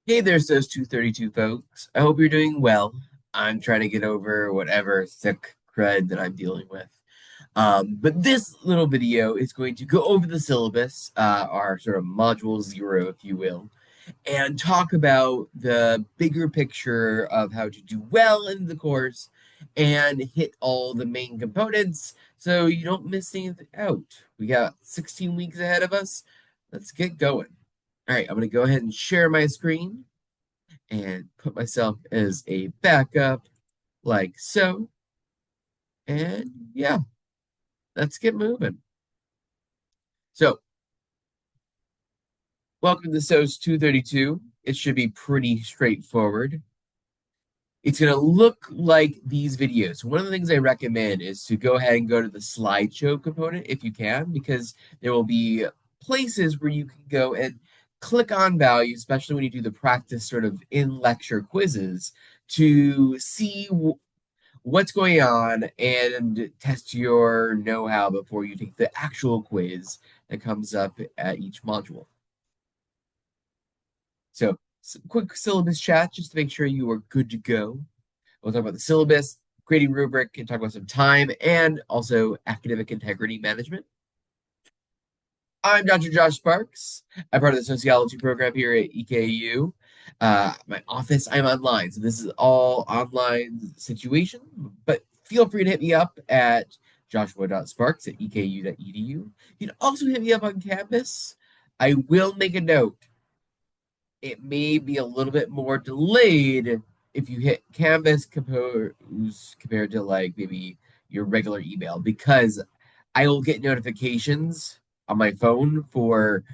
Hey there's those 232 folks. I hope you're doing well. I'm trying to get over whatever sick crud that I'm dealing with. But this little video is going to go over the syllabus, our sort of module zero, if you will, and talk about the bigger picture of how to do well in the course and hit all the main components so you don't miss anything out. We got 16 weeks ahead of us. Let's get going. All right, I'm going to go ahead and share my screen and put myself as a backup like so. And yeah, let's get moving. So, welcome to SOS 232. It should be pretty straightforward. It's going to look like these videos. One of the things I recommend is to go ahead and go to the slideshow component if you can, because there will be places where you can go and click on values, especially when you do the practice sort of in lecture quizzes, to see what's going on and test your know-how before you take the actual quiz that comes up at each module. So, quick syllabus chat just to make sure you are good to go. We'll talk about the syllabus, grading rubric, and talk about some time and also academic integrity management. I'm Dr. Josh Sparks. I'm part of the sociology program here at EKU. My office, I'm online, so this is all online situation, but feel free to hit me up at joshua.sparks@eku.edu. You can also hit me up on campus. I will make a note. It may be a little bit more delayed if you hit Canvas compose compared to like maybe your regular email because I will get notifications on my phone for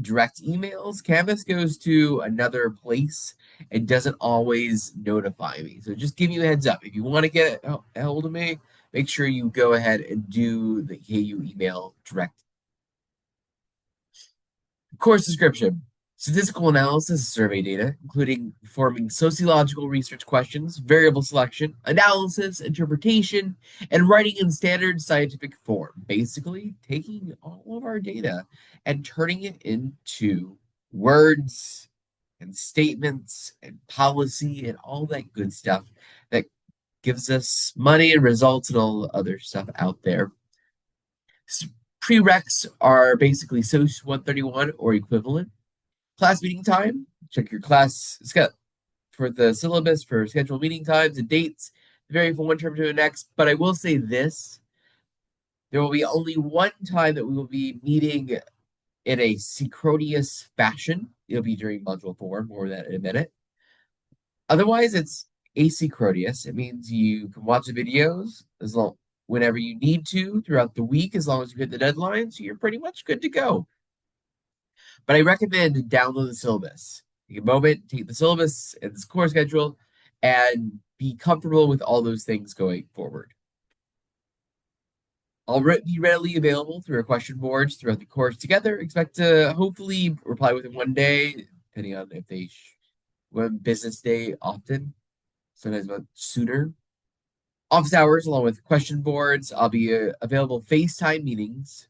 direct emails. Canvas goes to another place and doesn't always notify me. So just give you a heads up. If you want to get a hold of me, make sure you go ahead and do the KU email direct. Course description. Statistical analysis of survey data, including performing sociological research questions, variable selection, analysis, interpretation, and writing in standard scientific form. Basically, taking all of our data and turning it into words and statements and policy and all that good stuff that gives us money and results and all the other stuff out there. Prereqs are basically SOS 131 or equivalent. Class meeting time, check your class for the syllabus for scheduled meeting times and dates. Vary from one term to the next, but I will say this. There will be only one time that we will be meeting in a synchronous fashion. It'll be during module 4, more of that in a minute. Otherwise, it's asynchronous. It means you can watch the videos as long whenever you need to throughout the week, as long as you hit the deadline. So you're pretty much good to go. But I recommend download the syllabus. Take a moment, take the syllabus and this course schedule, and be comfortable with all those things going forward. I'll be readily available through our question boards throughout the course together. Expect to hopefully reply within one day, depending on if they one business day often, sometimes much sooner. Office hours, along with question boards. I'll be available FaceTime meetings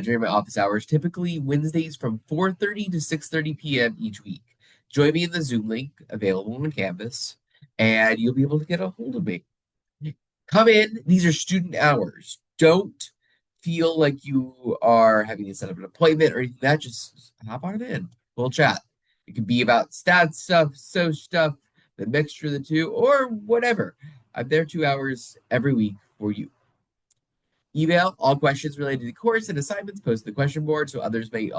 during my office hours, typically Wednesdays from 4:30 to 6:30 p.m. each week. Join me in the Zoom link available on Canvas, and you'll be able to get a hold of me. Come in. These are student hours. Don't feel like you are having to set up an appointment or anything like that. Just hop on in. We'll chat. It could be about stats stuff, so stuff, the mixture of the two, or whatever. I'm there 2 hours every week for you. Email all questions related to the course and assignments post to the question board so others may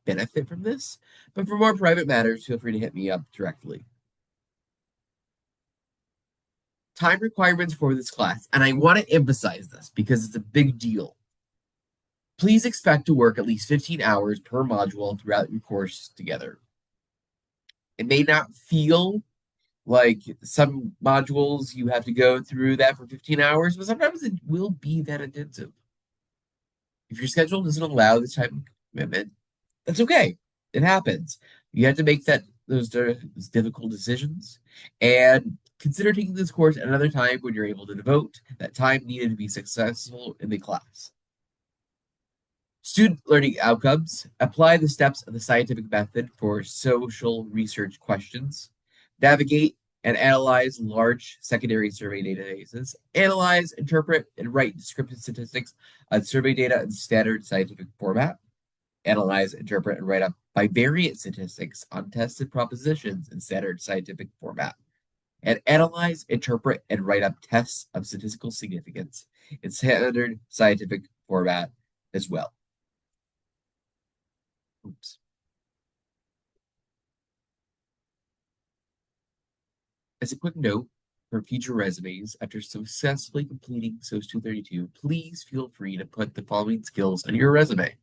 benefit from this. But for more private matters, feel free to hit me up directly. Time requirements for this class, and I want to emphasize this because it's a big deal. Please expect to work at least 15 hours per module throughout your course together. It may not feel like some modules you have to go through that for 15 hours, but sometimes it will be that intensive. If your schedule doesn't allow this type of commitment, that's okay. It happens. You have to make those difficult decisions and consider taking this course at another time when you're able to devote that time needed to be successful in the class. Student learning outcomes apply the steps of the scientific method for social research questions, navigate and analyze large secondary survey databases, analyze, interpret, and write descriptive statistics on survey data in standard scientific format, analyze, interpret, and write up bivariate statistics on tested propositions in standard scientific format, and analyze, interpret, and write up tests of statistical significance in standard scientific format as well. Oops. As a quick note, for future resumes, after successfully completing SOS 232, please feel free to put the following skills on your resume: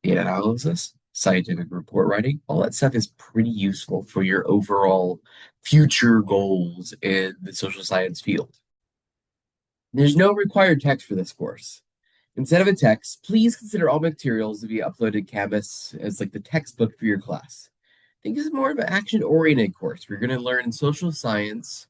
data analysis, scientific report writing. All that stuff is pretty useful for your overall future goals in the social science field. There's no required text for this course. Instead of a text, please consider all materials to be uploaded to Canvas as like the textbook for your class. Think this is more of an action-oriented course. We're going to learn social science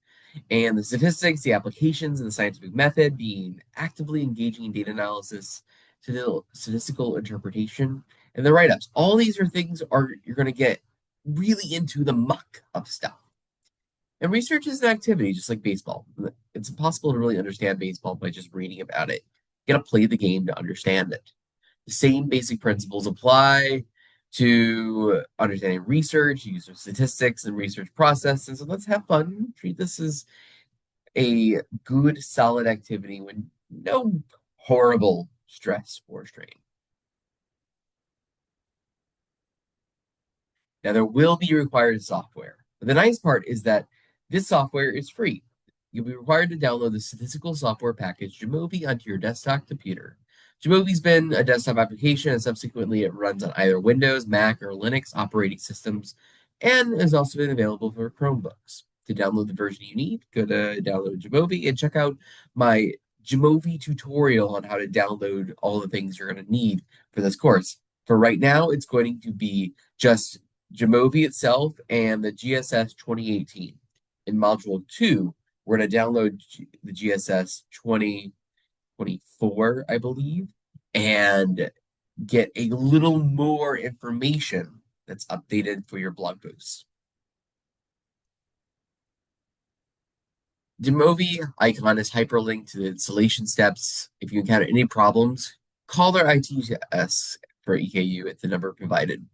and the statistics, the applications, and the scientific method, being actively engaging in data analysis, statistical interpretation, and the write-ups. All these are things are you're going to get really into the muck of stuff. And research is an activity, just like baseball. It's impossible to really understand baseball by just reading about it. You got to play the game to understand it. The same basic principles apply to understanding research, use of statistics and research process. And so let's have fun. Treat this as a good, solid activity with no horrible stress or strain. Now, there will be required software. But the nice part is that this software is free. You'll be required to download the statistical software package Jamovi onto your desktop computer. Jamovi's been a desktop application, and subsequently it runs on either Windows, Mac, or Linux operating systems, and has also been available for Chromebooks. To download the version you need, go to download Jamovi and check out my Jamovi tutorial on how to download all the things you're going to need for this course. For right now, it's going to be just Jamovi itself and the GSS 2018. In Module 2, we're going to download the GSS 2024, I believe, and get a little more information that's updated for your blog posts. Jamovi icon is hyperlinked to the installation steps. If you encounter any problems, call their ITS for EKU at the number provided.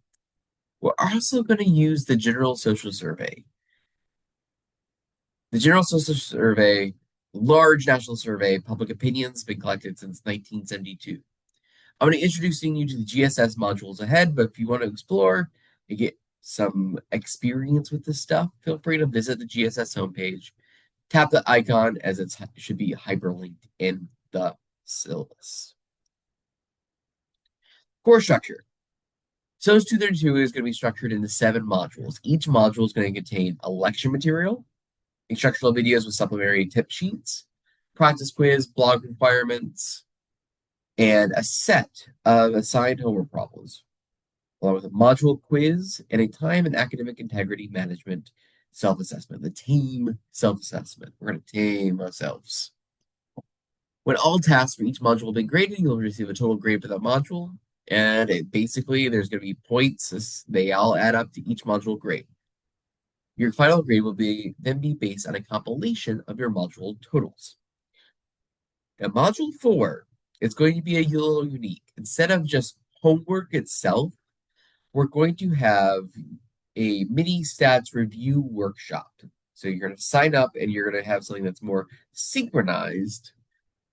We're also going to use the General Social Survey. The General Social Survey, large national survey, public opinion's been collected since 1972. I'm going to be introducing you to the GSS modules ahead, but if you want to explore and get some experience with this stuff, feel free to visit the GSS homepage. Tap the icon as it should be hyperlinked in the syllabus. Course structure. SOS 232 is going to be structured into 7 modules. Each module is going to contain a lecture material, instructional videos with supplementary tip sheets, practice quiz, blog requirements, and a set of assigned homework problems, along with a module quiz and a time and academic integrity management self-assessment, the team self-assessment. We're going to tame ourselves. When all tasks for each module have been graded, you'll receive a total grade for that module. And basically, there's going to be points. They all add up to each module grade. Your final grade will then be based on a compilation of your module totals. Now, Module 4 is going to be a little unique. Instead of just homework itself, we're going to have a mini stats review workshop. So you're going to sign up and you're going to have something that's more synchronized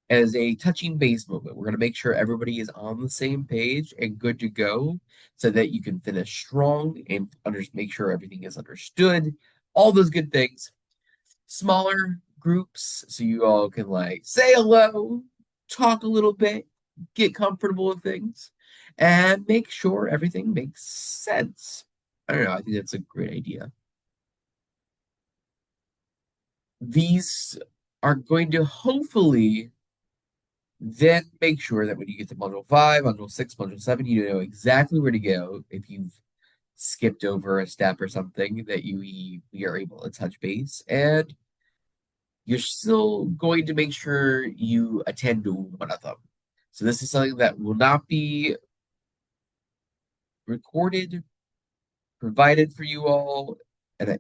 as a touching base moment. We're going to make sure everybody is on the same page and good to go so that you can finish strong and make sure everything is understood. All those good things. Smaller groups so you all can like say hello, talk a little bit, get comfortable with things, and make sure everything makes sense. I don't know. I think that's a great idea. These are going to hopefully then make sure that when you get to Module 5, Module 6, Module 7, you know exactly where to go. If you've skipped over a step or something, that we are able to touch base. And you're still going to make sure you attend to one of them. So this is something that will not be recorded, provided for you all in an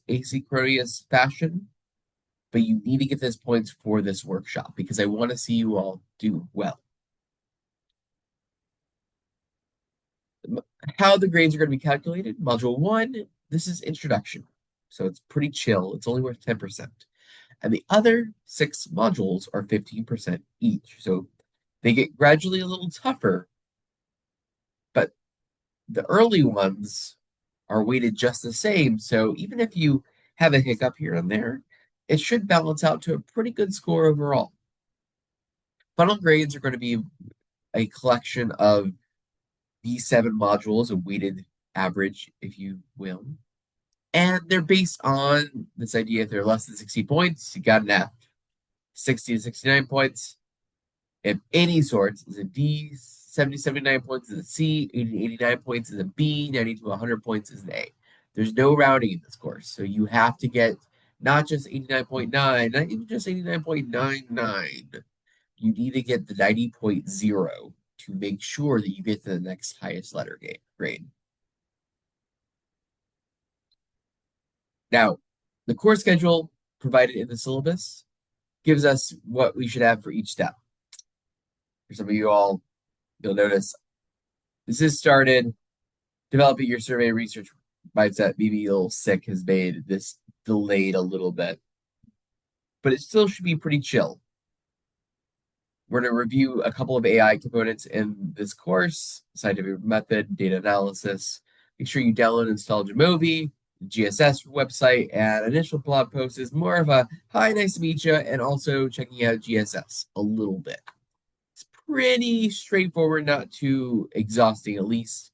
asynchronous fashion, but you need to get those points for this workshop because I want to see you all do well. How the grades are going to be calculated. Module 1, this is introduction. So it's pretty chill. It's only worth 10%. And the other 6 modules are 15% each. So they get gradually a little tougher, but the early ones are weighted just the same. So even if you have a hiccup here and there, it should balance out to a pretty good score overall. Final grades are going to be a collection of these 7 modules, a weighted average, if you will. And they're based on this idea if they're less than 60 points, you got an F. 60 to 69 points, if any sorts, is a D. 70 to 79 points is a C. 80 to 89 points is a B. 90 to 100 points is an A. There's no rounding in this course. So you have to get not just 89.9, not even just 89.99. You need to get the 90.0 to make sure that you get to the next highest letter grade. Now, the course schedule provided in the syllabus gives us what we should have for each step. For some of you all, you'll notice this is started developing your survey research mindset. Maybe a little sick has made this delayed a little bit, but it still should be pretty chill. We're going to review a couple of AI components in this course, scientific method, data analysis. Make sure you download and install Jamovi, the GSS website, and initial blog post is more of a hi, nice to meet you, and also checking out GSS a little bit. It's pretty straightforward, not too exhausting, at least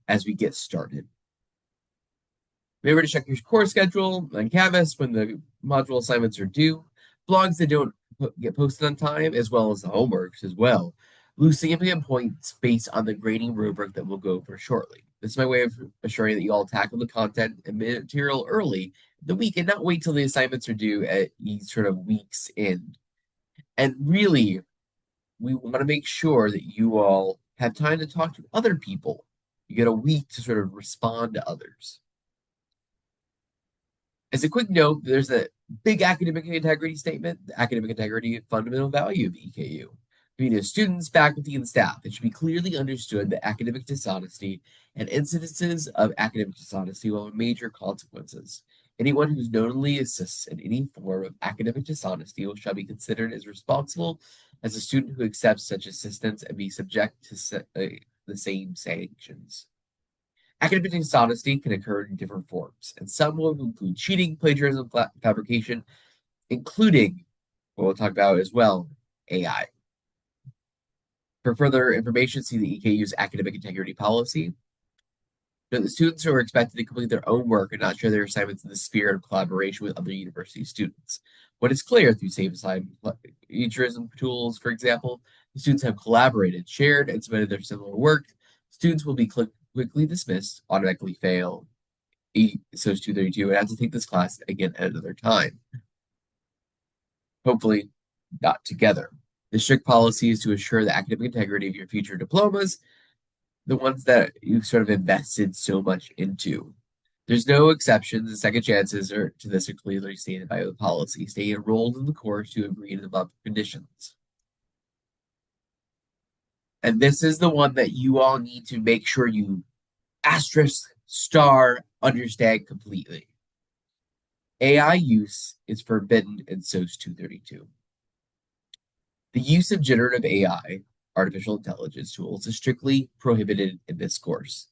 as we get started. Remember to check your course schedule on Canvas when the module assignments are due. Blogs that don't get posted on time, as well as the homeworks as well. Lose significant points based on the grading rubric that we'll go over shortly. This is my way of assuring that you all tackle the content and material early in the week and not wait till the assignments are due at each sort of week's end. And really, we want to make sure that you all have time to talk to other people. You get a week to sort of respond to others. As a quick note, there's a big academic integrity statement, the academic integrity fundamental value of the EKU. Between students, faculty, and staff, it should be clearly understood that academic dishonesty and incidences of academic dishonesty will have major consequences. Anyone who knowingly assists in any form of academic dishonesty shall be considered as responsible as a student who accepts such assistance and be subject to the same sanctions. Academic dishonesty can occur in different forms, and some will include cheating, plagiarism, fabrication, including what we'll talk about as well, AI. For further information, see the EKU's academic integrity policy. Note that students who are expected to complete their own work and not share their assignments in the spirit of collaboration with other university students. When it's clear through safe assignment plagiarism tools, for example, the students have collaborated, shared, and submitted their similar work, students will be quickly dismissed, automatically fail, SOS 232, and have to take this class again at another time. Hopefully, not together. The strict policy is to assure the academic integrity of your future diplomas, the ones that you've sort of invested so much into. There's no exceptions, and second chances to this are clearly stated by the policy. Stay enrolled in the course to agree to the above conditions. And this is the one that you all need to make sure you asterisk star understand completely. AI use is forbidden in SOS 232. The use of generative AI, artificial intelligence tools, is strictly prohibited in this course.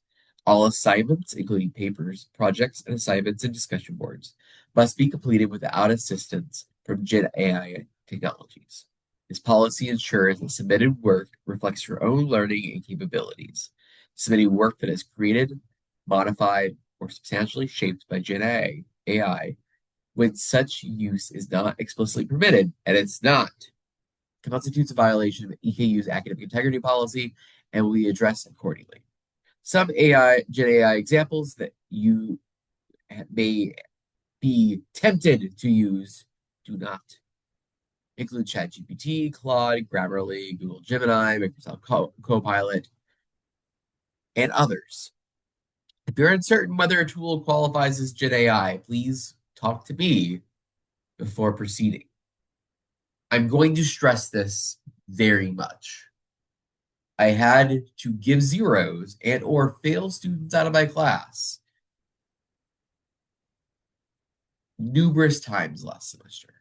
All assignments, including papers, projects, and assignments and discussion boards, must be completed without assistance from Gen AI technologies. This policy ensures that submitted work reflects your own learning and capabilities. Submitting work that is created, modified, or substantially shaped by Gen AI, when such use is not explicitly permitted, and it's not, constitutes a violation of EKU's academic integrity policy and will be addressed accordingly. Some Gen AI examples that you may be tempted to use do not. include ChatGPT, Claude, Grammarly, Google Gemini, Microsoft Copilot, and others. If you're uncertain whether a tool qualifies as Gen AI, please talk to me before proceeding. I'm going to stress this very much. I had to give zeros and or fail students out of my class numerous times last semester.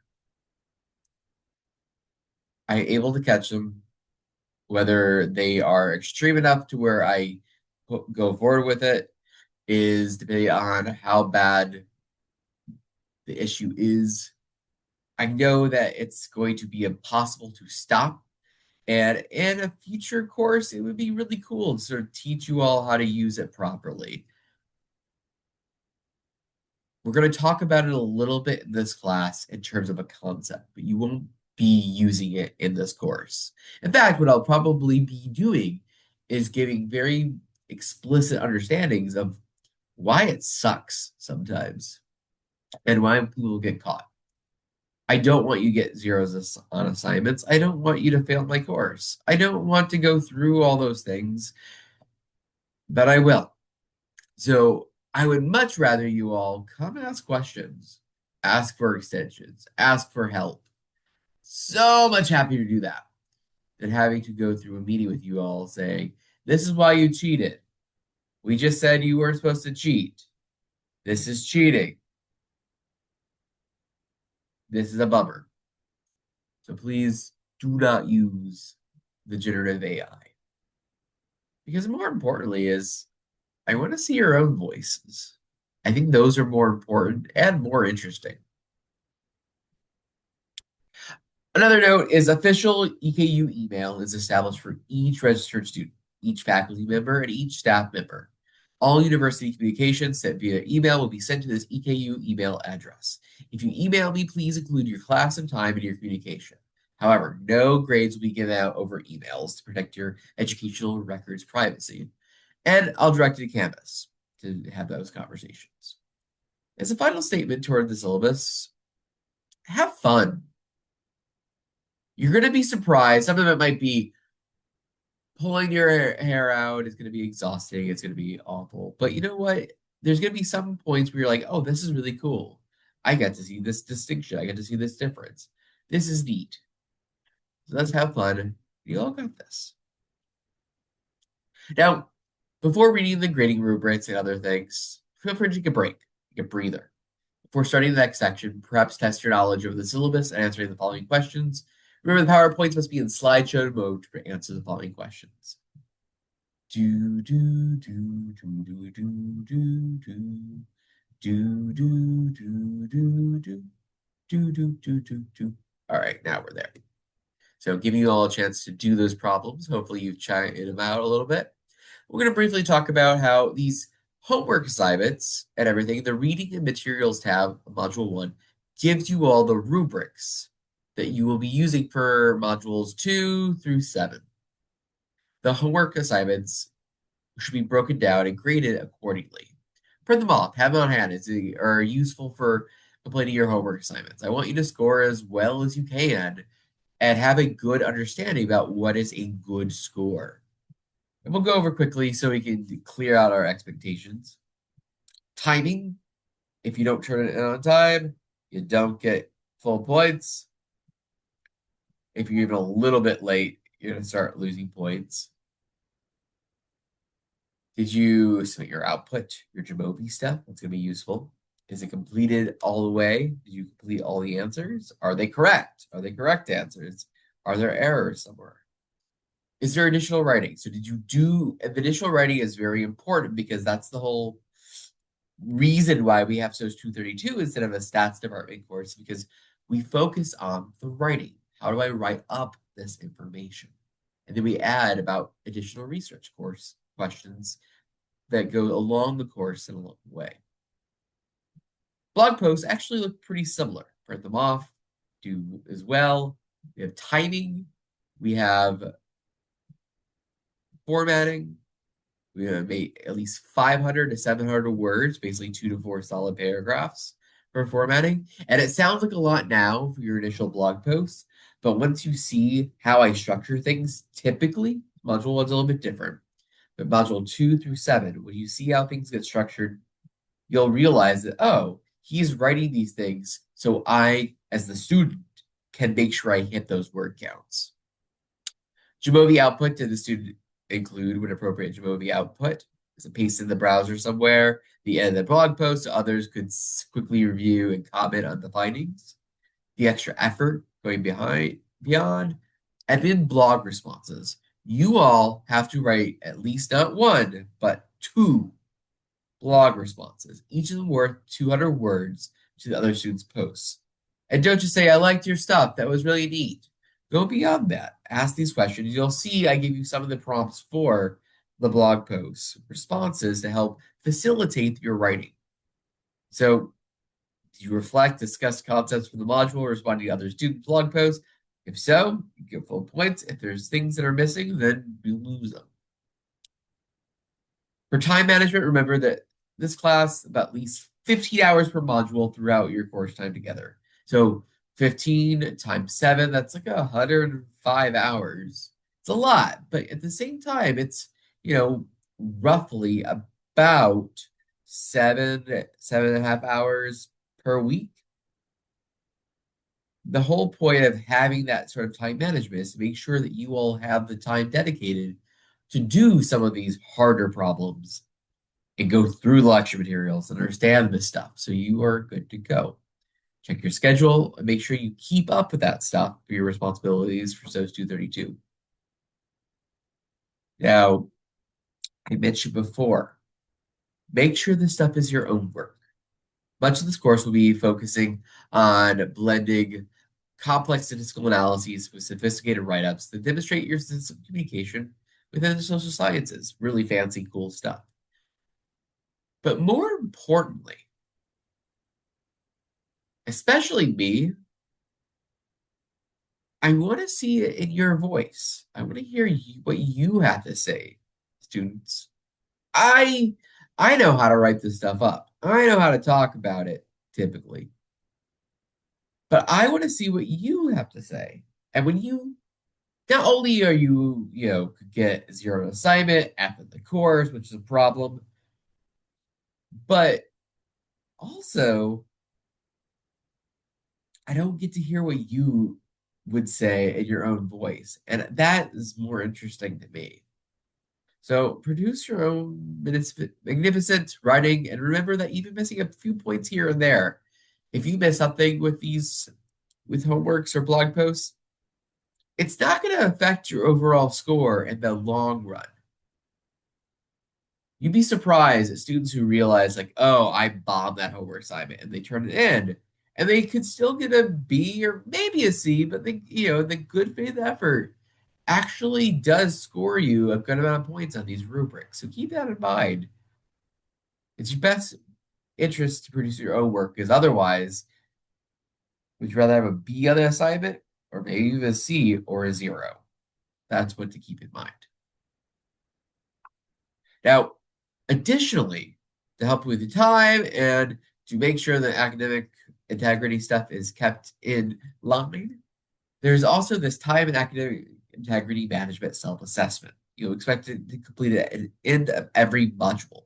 I'm able to catch them, whether they are extreme enough to where I go forward with it is depending on how bad the issue is. I know that it's going to be impossible to stop. And in a future course, it would be really cool to sort of teach you all how to use it properly. We're going to talk about it a little bit in this class in terms of a concept, but you won't be using it in this course. In fact, what I'll probably be doing is giving very explicit understandings of why it sucks sometimes and why people get caught. I don't want you to get zeros on assignments. I don't want you to fail my course. I don't want to go through all those things, but I will. So I would much rather you all come and ask questions, ask for extensions, ask for help. So much happier to do that than having to go through a meeting with you all saying, this is why you cheated. We just said you weren't supposed to cheat. This is cheating. This is a bummer. So please do not use the generative AI. Because more importantly is I want to see your own voices. I think those are more important and more interesting. Another note is official EKU email is established for each registered student, each faculty member, and each staff member. All university communications sent via email will be sent to this EKU email address. If you email me, please include your class and time in your communication. However, no grades will be given out over emails to protect your educational records privacy. And I'll direct you to Canvas to have those conversations. As a final statement toward the syllabus, have fun. You're going to be surprised. Some of it might be pulling your hair out. It's going to be exhausting. It's going to be awful. But you know what? There's going to be some points where you're like, oh, this is really cool. I get to see this distinction. I get to see this difference. This is neat. So let's have fun. You all got this. Now, before reading the grading rubrics and other things, feel free to take a break, take a breather. Before starting the next section, perhaps test your knowledge of the syllabus and answering the following questions. Remember, the PowerPoints must be in slideshow mode to answer the following questions. Do do do do do do do do do do do do do do do do do. All right, now we're there. So giving you all a chance to do those problems. Hopefully you've checked them out a little bit. We're going to briefly talk about how these homework assignments and everything, the reading and materials tab of Module 1 gives you all the rubrics that you will be using for Modules 2 through 7. The homework assignments should be broken down and graded accordingly. Print them off, have them on hand, are useful for completing your homework assignments. I want you to score as well as you can and have a good understanding about what is a good score. And we'll go over quickly so we can clear out our expectations. Timing, if you don't turn it in on time, you don't get full points. If you're even a little bit late, you're going to start losing points. Did you submit your output, your Jamovi stuff? That's going to be useful. Is it completed all the way? Did you complete all the answers? Are they correct? Are they correct answers? Are there errors somewhere? Is there additional writing? So did you do, the additional writing is very important because that's the whole reason why we have SOS 232 instead of a stats department course, because we focus on the writing. How do I write up this information? And then we add about additional research course questions that go along the course and along the way. Blog posts actually look pretty similar. Print them off, do as well. We have timing. We have formatting. We have made at least 500 to 700 words, basically 2 to 4 solid paragraphs for formatting. And it sounds like a lot now for your initial blog posts, But once you see how I structure things, typically, module one's a little bit different. But module 2 through 7, when you see how things get structured, you'll realize that, oh, he's writing these things so I, as the student, can make sure I hit those word counts. Jamovi output did the student include when appropriate Jamovi output? Is it pasted in the browser somewhere? The end of the blog post so others could quickly review and comment on the findings. The extra effort going beyond, and then blog responses. You all have to write at least not one, but two blog responses, each of them worth 200 words to the other students' posts. And don't just say, I liked your stuff, that was really neat. Go beyond that. Ask these questions. You'll see I give you some of the prompts for the blog posts, responses to help facilitate your writing. So, do you reflect, discuss concepts from the module, respond to other student blog posts? If so, you get full points. If there's things that are missing, then you lose them. For time management, remember that this class about at least 15 hours per module throughout your course time together. So 15 times 7, that's like 105 hours. It's a lot, but at the same time, it's, roughly about 7.5 hours per week. The whole point of having that sort of time management is to make sure that you all have the time dedicated to do some of these harder problems and go through the lecture materials and understand this stuff so you are good to go. Check your schedule and make sure you keep up with that stuff for your responsibilities for SOS 232. Now, I mentioned before, make sure this stuff is your own work. Much of this course will be focusing on blending complex statistical analyses with sophisticated write-ups that demonstrate your statistical communication within the social sciences. Really fancy, cool stuff. But more importantly, especially me, I want to see it in your voice. I want to hear what you have to say, students. I I know how to write this stuff up. I know how to talk about it typically. But I want to see what you have to say. And when you not only are could get 0 assignment after the course, which is a problem, but also I don't get to hear what you would say in your own voice. And that is more interesting to me. So produce your own magnificent writing and remember that even missing a few points here and there, if you miss something with homeworks or blog posts, it's not going to affect your overall score in the long run. You'd be surprised at students who realize, like, oh, I bombed that homework assignment, and they turn it in, and they could still get a B or maybe a C, but the good faith effort actually does score you a good amount of points on these rubrics. So keep that in mind. It's your best interest to produce your own work, because otherwise, would you rather have a B on the assignment or maybe even a C or a 0? That's what to keep in mind. Now, additionally, to help with the time and to make sure that academic integrity stuff is kept in line, there's also this time and academic integrity management self-assessment. You'll expect to complete it at the end of every module.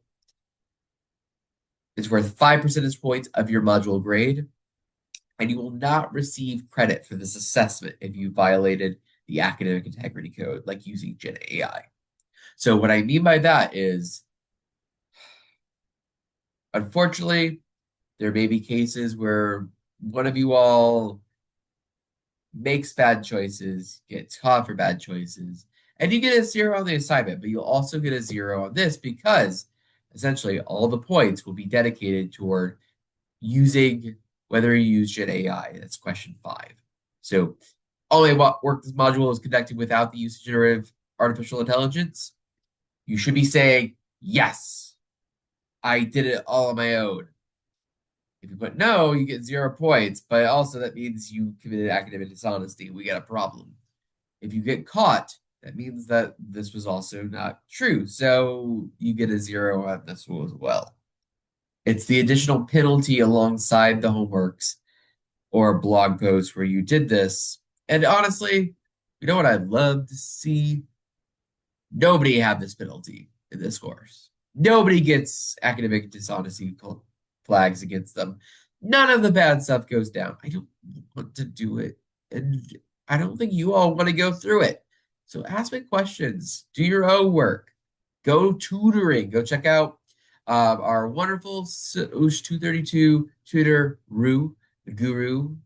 It's worth 5 percentage points of your module grade, and you will not receive credit for this assessment if you violated the academic integrity code, like using Gen AI. So what I mean by that is, unfortunately, there may be cases where one of you all makes bad choices, gets caught for bad choices, and you get a 0 on the assignment, but you'll also get a 0 on this because essentially all the points will be dedicated toward using whether you use Gen AI. That's question 5. So only what work this module is conducted without the use of generative artificial intelligence. You should be saying, yes, I did it all on my own. If you put no, you get 0 points, but also that means you committed academic dishonesty. We got a problem. If you get caught, that means that this was also not true. So you get a 0 on this one as well. It's the additional penalty alongside the homeworks or blog post where you did this. And honestly, you know what I'd love to see? Nobody have this penalty in this course. Nobody gets academic dishonesty flags against them. None of the bad stuff goes down. I don't want to do it. And I don't think you all want to go through it. So ask me questions, do your own work, go tutoring, go check out our wonderful OOSH 232 tutor, Rue, the guru.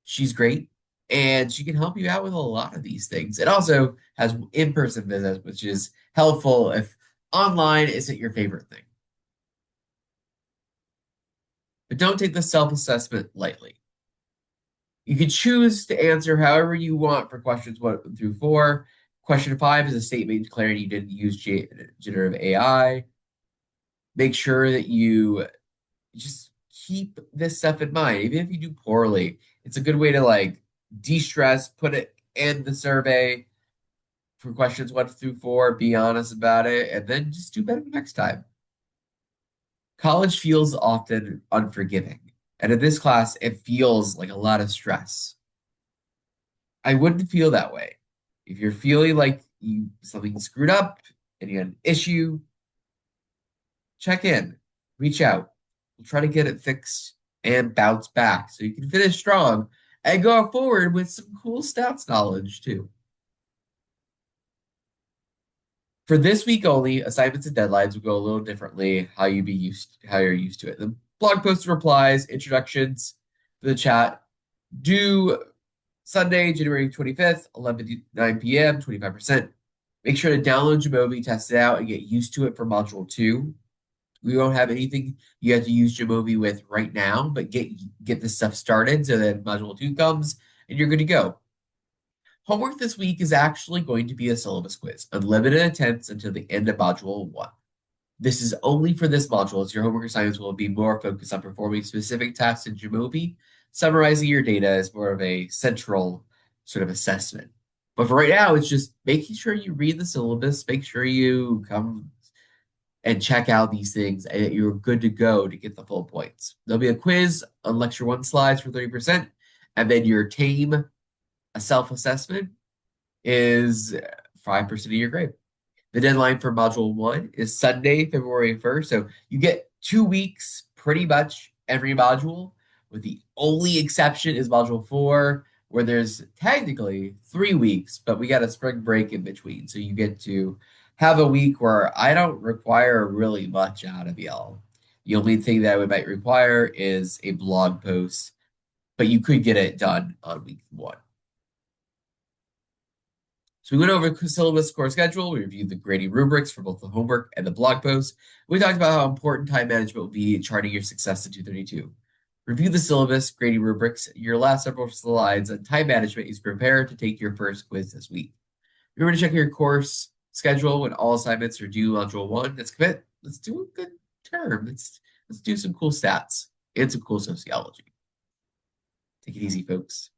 She's great and she can help you out with a lot of these things. It also has in-person visits, which is helpful if online isn't your favorite thing. But don't take the self-assessment lightly. You can choose to answer however you want for questions 1 through 4. Question 5 is a statement declaring you didn't use generative AI. Make sure that you just keep this stuff in mind. Even if you do poorly, it's a good way to like de-stress, put it in the survey for questions 1 through 4, be honest about it, and then just do better next time. College feels often unforgiving. And in this class, it feels like a lot of stress. I wouldn't feel that way. If you're feeling like something screwed up and you had an issue, check in, reach out. We'll try to get it fixed and bounce back so you can finish strong and go forward with some cool stats knowledge too. For this week only, assignments and deadlines will go a little differently how you're used to it. The blog posts, replies, introductions for the chat due Sunday, January 25th, 11 to 9 p.m., 25%. Make sure to download Jamovi, test it out, and get used to it for Module 2. We don't have anything you have to use Jamovi with right now, but get this stuff started so that Module 2 comes and you're good to go. Homework this week is actually going to be a syllabus quiz, unlimited attempts until the end of Module 1. This is only for this module, as your homework assignments will be more focused on performing specific tasks in Jamovi. Summarizing your data is more of a central sort of assessment. But for right now, it's just making sure you read the syllabus, make sure you come and check out these things, and you're good to go to get the full points. There'll be a quiz on Lecture 1 slides for 30%, and then your TAME, a self-assessment, is 5% of your grade. The deadline for Module 1 is Sunday, February 1st. So you get 2 weeks pretty much every module, with the only exception is Module 4, where there's technically 3 weeks, but we got a spring break in between. So you get to have a week where I don't require really much out of y'all. The only thing that we might require is a blog post, but you could get it done on week 1. So we went over syllabus core schedule. We reviewed the grading rubrics for both the homework and the blog post. We talked about how important time management will be in charting your success in 232. Review the syllabus, grading rubrics, your last several slides on time management is prepared to take your first quiz this week. Remember to check your course schedule when all assignments are due Module 1. Let's commit. Let's do a good term. Let's do some cool stats and some cool sociology. Take it easy, folks.